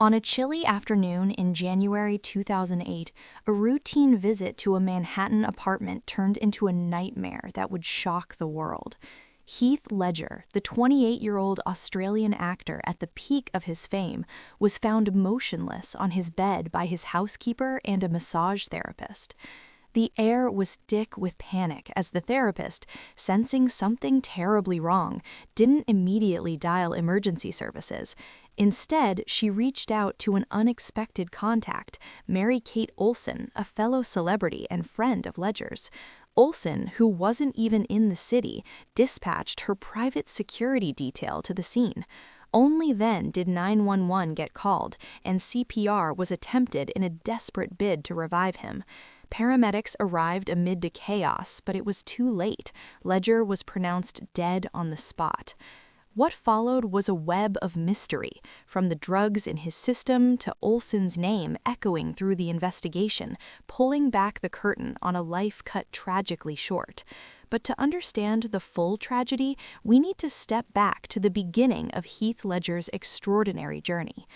On a chilly afternoon in January 2008, a routine visit to a Manhattan apartment turned into a nightmare that would shock the world. Heath Ledger, the 28-year-old Australian actor at the peak of his fame, was found motionless on his bed by his housekeeper and a massage therapist. The air was thick with panic as the therapist, sensing something terribly wrong, didn't immediately dial emergency services. Instead, she reached out to an unexpected contact, Mary-Kate Olsen, a fellow celebrity and friend of Ledger's. Olsen, who wasn't even in the city, dispatched her private security detail to the scene. Only then did 911 get called, and CPR was attempted in a desperate bid to revive him. Paramedics arrived amid the chaos, but it was too late. Ledger was pronounced dead on the spot. What followed was a web of mystery, from the drugs in his system to Olsen's name echoing through the investigation, pulling back the curtain on a life cut tragically short. But to understand the full tragedy, we need to step back to the beginning of Heath Ledger's extraordinary journey.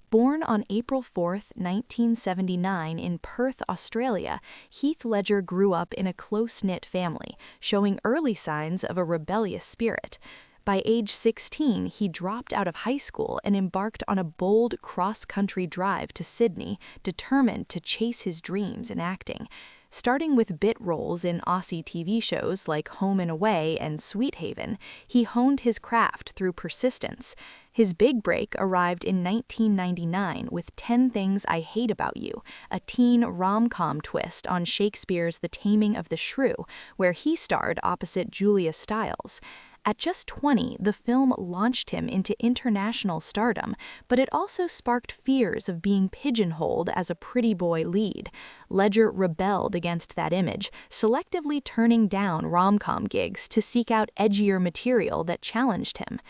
Born on April 4, 1979 in Perth, Australia, Heath Ledger grew up in a close-knit family, showing early signs of a rebellious spirit. By age 16, he dropped out of high school and embarked on a bold cross-country drive to Sydney, determined to chase his dreams in acting. Starting with bit roles in Aussie TV shows like Home and Away and Sweet Haven, he honed his craft through persistence. His big break arrived in 1999 with 10 Things I Hate About You, a teen rom-com twist on Shakespeare's The Taming of the Shrew, where he starred opposite Julia Stiles. At just 20, the film launched him into international stardom, but it also sparked fears of being pigeonholed as a pretty boy lead. Ledger rebelled against that image, selectively turning down rom-com gigs to seek out edgier material that challenged him.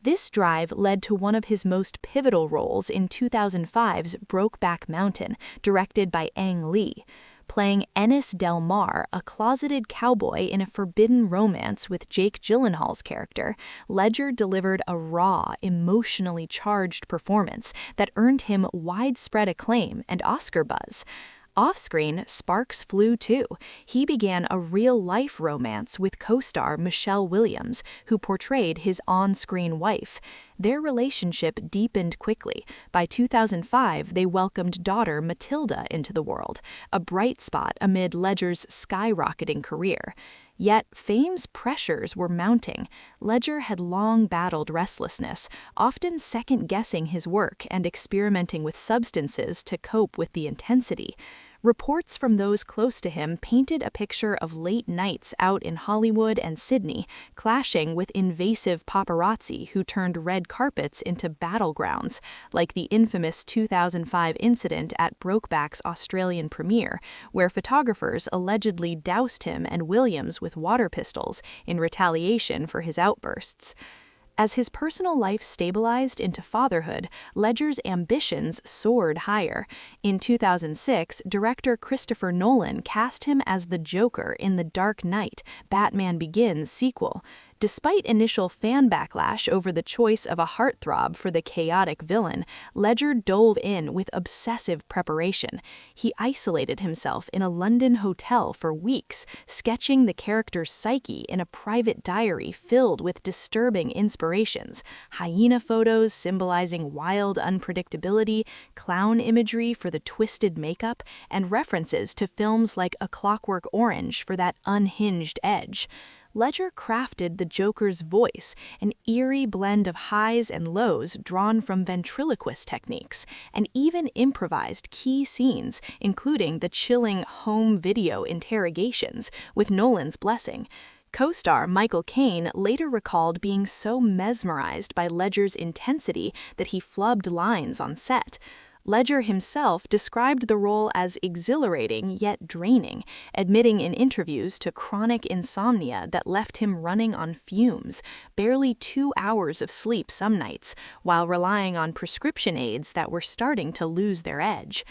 This drive led to one of his most pivotal roles in 2005's Brokeback Mountain, directed by Ang Lee. Playing Ennis Del Mar, a closeted cowboy in a forbidden romance with Jake Gyllenhaal's character, Ledger delivered a raw, emotionally charged performance that earned him widespread acclaim and Oscar buzz. Off-screen, sparks flew too. He began a real-life romance with co-star Michelle Williams, who portrayed his on-screen wife. Their relationship deepened quickly. By 2005, they welcomed daughter Matilda into the world, a bright spot amid Ledger's skyrocketing career. Yet fame's pressures were mounting. Ledger had long battled restlessness, often second-guessing his work and experimenting with substances to cope with the intensity. Reports from those close to him painted a picture of late nights out in Hollywood and Sydney, clashing with invasive paparazzi who turned red carpets into battlegrounds, like the infamous 2005 incident at Brokeback's Australian premiere, where photographers allegedly doused him and Williams with water pistols in retaliation for his outbursts. As his personal life stabilized into fatherhood, Ledger's ambitions soared higher. In 2006, director Christopher Nolan cast him as the Joker in The Dark Knight, Batman Begins sequel. Despite initial fan backlash over the choice of a heartthrob for the chaotic villain, Ledger dove in with obsessive preparation. He isolated himself in a London hotel for weeks, sketching the character's psyche in a private diary filled with disturbing inspirations: hyena photos symbolizing wild unpredictability, clown imagery for the twisted makeup, and references to films like A Clockwork Orange for that unhinged edge. Ledger crafted the Joker's voice, an eerie blend of highs and lows drawn from ventriloquist techniques, and even improvised key scenes, including the chilling home video interrogations, with Nolan's blessing. Co-star Michael Caine later recalled being so mesmerized by Ledger's intensity that he flubbed lines on set. Ledger himself described the role as exhilarating yet draining, admitting in interviews to chronic insomnia that left him running on fumes, barely 2 hours of sleep some nights, while relying on prescription aids that were starting to lose their edge.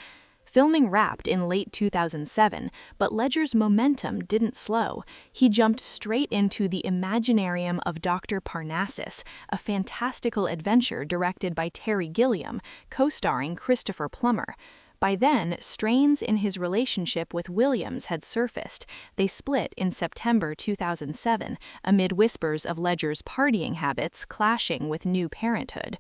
Filming wrapped in late 2007, but Ledger's momentum didn't slow. He jumped straight into the Imaginarium of Dr. Parnassus, a fantastical adventure directed by Terry Gilliam, co-starring Christopher Plummer. By then, strains in his relationship with Williams had surfaced. They split in September 2007, amid whispers of Ledger's partying habits clashing with new parenthood.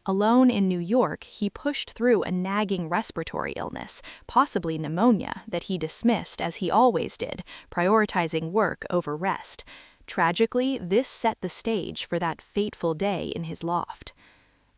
Alone in New York, he pushed through a nagging respiratory illness, possibly pneumonia, that he dismissed as he always did, prioritizing work over rest. Tragically, this set the stage for that fateful day in his loft.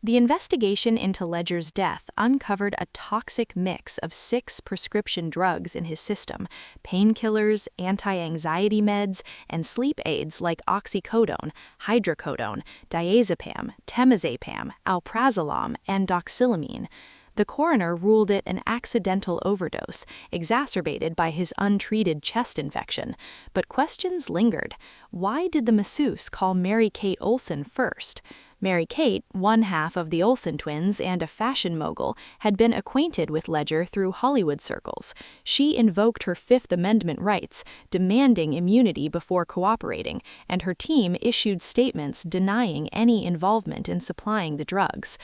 The investigation into Ledger's death uncovered a toxic mix of 6 prescription drugs in his system: painkillers, anti-anxiety meds, and sleep aids like oxycodone, hydrocodone, diazepam, temazepam, alprazolam, and doxylamine. The coroner ruled it an accidental overdose, exacerbated by his untreated chest infection. But questions lingered. Why did the masseuse call Mary Kate Olsen first? Mary Kate, one half of the Olsen twins and a fashion mogul, had been acquainted with Ledger through Hollywood circles. She invoked her Fifth Amendment rights, demanding immunity before cooperating, and her team issued statements denying any involvement in supplying the drugs.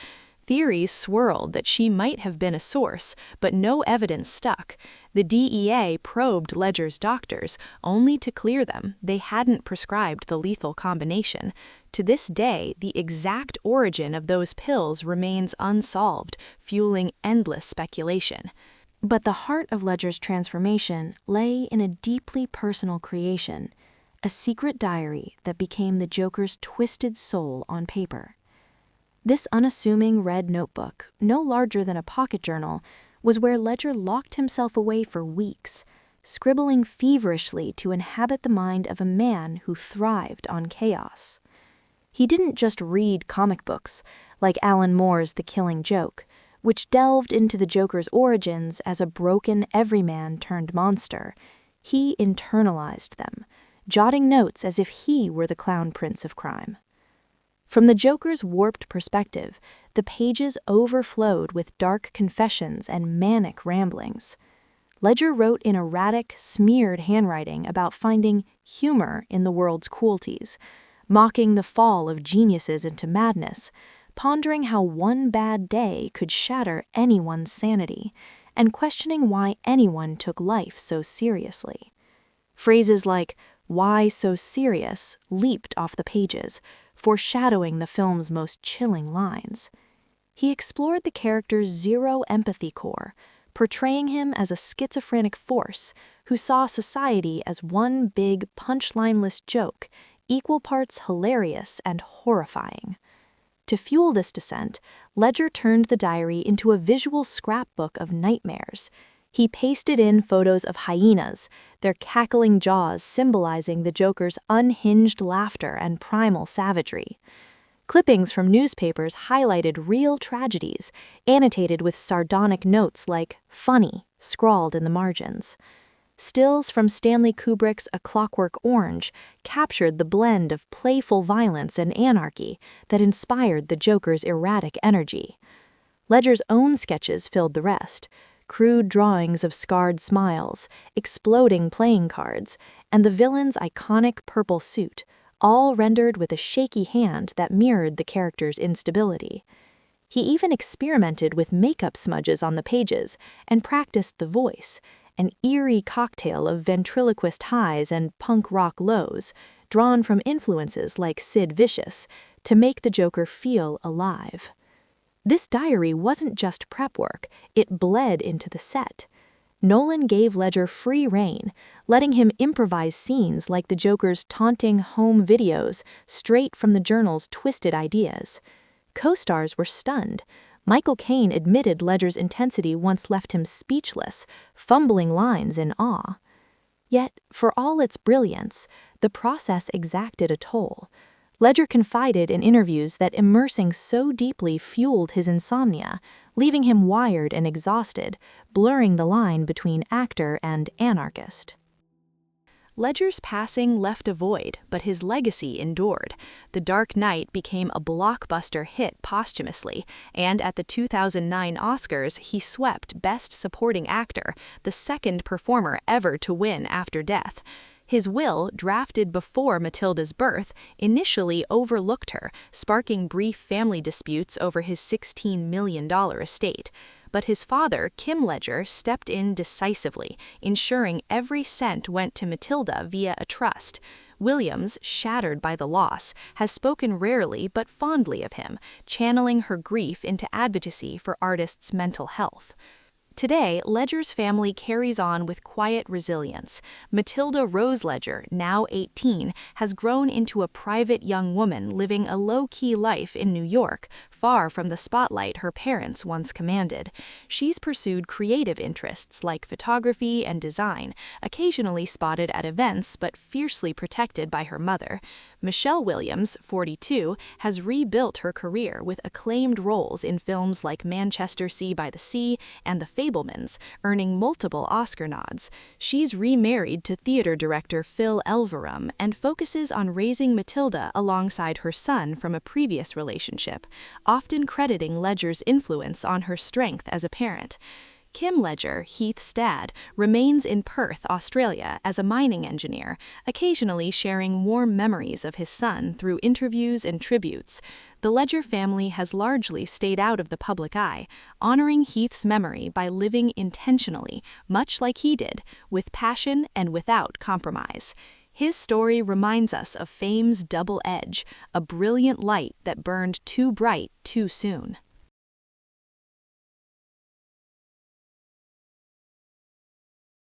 Theories swirled that she might have been a source, but no evidence stuck. The DEA probed Ledger's doctors, only to clear them they hadn't prescribed the lethal combination. To this day, the exact origin of those pills remains unsolved, fueling endless speculation. But the heart of Ledger's transformation lay in a deeply personal creation, a secret diary that became the Joker's twisted soul on paper. This unassuming red notebook, no larger than a pocket journal, was where Ledger locked himself away for weeks, scribbling feverishly to inhabit the mind of a man who thrived on chaos. He didn't just read comic books, like Alan Moore's The Killing Joke, which delved into the Joker's origins as a broken everyman turned monster. He internalized them, jotting notes as if he were the clown prince of crime. From the Joker's warped perspective, the pages overflowed with dark confessions and manic ramblings. Ledger wrote in erratic, smeared handwriting about finding humor in the world's cruelties, mocking the fall of geniuses into madness, pondering how one bad day could shatter anyone's sanity, and questioning why anyone took life so seriously. Phrases like, "Why so serious?" leaped off the pages, foreshadowing the film's most chilling lines. He explored the character's zero empathy core, portraying him as a schizophrenic force who saw society as one big punchline-less joke, equal parts hilarious and horrifying. To fuel this descent, Ledger turned the diary into a visual scrapbook of nightmares. He pasted in photos of hyenas, their cackling jaws symbolizing the Joker's unhinged laughter and primal savagery. Clippings from newspapers highlighted real tragedies, annotated with sardonic notes like "funny" scrawled in the margins. Stills from Stanley Kubrick's A Clockwork Orange captured the blend of playful violence and anarchy that inspired the Joker's erratic energy. Ledger's own sketches filled the rest. Crude drawings of scarred smiles, exploding playing cards, and the villain's iconic purple suit, all rendered with a shaky hand that mirrored the character's instability. He even experimented with makeup smudges on the pages and practiced the voice, an eerie cocktail of ventriloquist highs and punk rock lows, drawn from influences like Sid Vicious, to make the Joker feel alive. This diary wasn't just prep work, it bled into the set. Nolan gave Ledger free rein, letting him improvise scenes like the Joker's taunting home videos straight from the journal's twisted ideas. Co-stars were stunned. Michael Caine admitted Ledger's intensity once left him speechless, fumbling lines in awe. Yet, for all its brilliance, the process exacted a toll. Ledger confided in interviews that immersing so deeply fueled his insomnia, leaving him wired and exhausted, blurring the line between actor and anarchist. Ledger's passing left a void, but his legacy endured. The Dark Knight became a blockbuster hit posthumously, and at the 2009 Oscars, he swept Best Supporting Actor, the second performer ever to win after death. His will, drafted before Matilda's birth, initially overlooked her, sparking brief family disputes over his $16 million estate. But his father, Kim Ledger, stepped in decisively, ensuring every cent went to Matilda via a trust. Williams, shattered by the loss, has spoken rarely but fondly of him, channeling her grief into advocacy for artists' mental health. Today, Ledger's family carries on with quiet resilience. Matilda Rose Ledger, now 18, has grown into a private young woman living a low-key life in New York, far from the spotlight her parents once commanded. She's pursued creative interests like photography and design, occasionally spotted at events but fiercely protected by her mother. Michelle Williams, 42, has rebuilt her career with acclaimed roles in films like Manchester by the Sea and The Fabelmans, earning multiple Oscar nods. She's remarried to theater director Phil Elverum and focuses on raising Matilda alongside her son from a previous relationship, often crediting Ledger's influence on her strength as a parent. Kim Ledger, Heath's dad, remains in Perth, Australia as a mining engineer, occasionally sharing warm memories of his son through interviews and tributes. The Ledger family has largely stayed out of the public eye, honoring Heath's memory by living intentionally, much like he did, with passion and without compromise. His story reminds us of fame's double edge, a brilliant light that burned too bright too soon.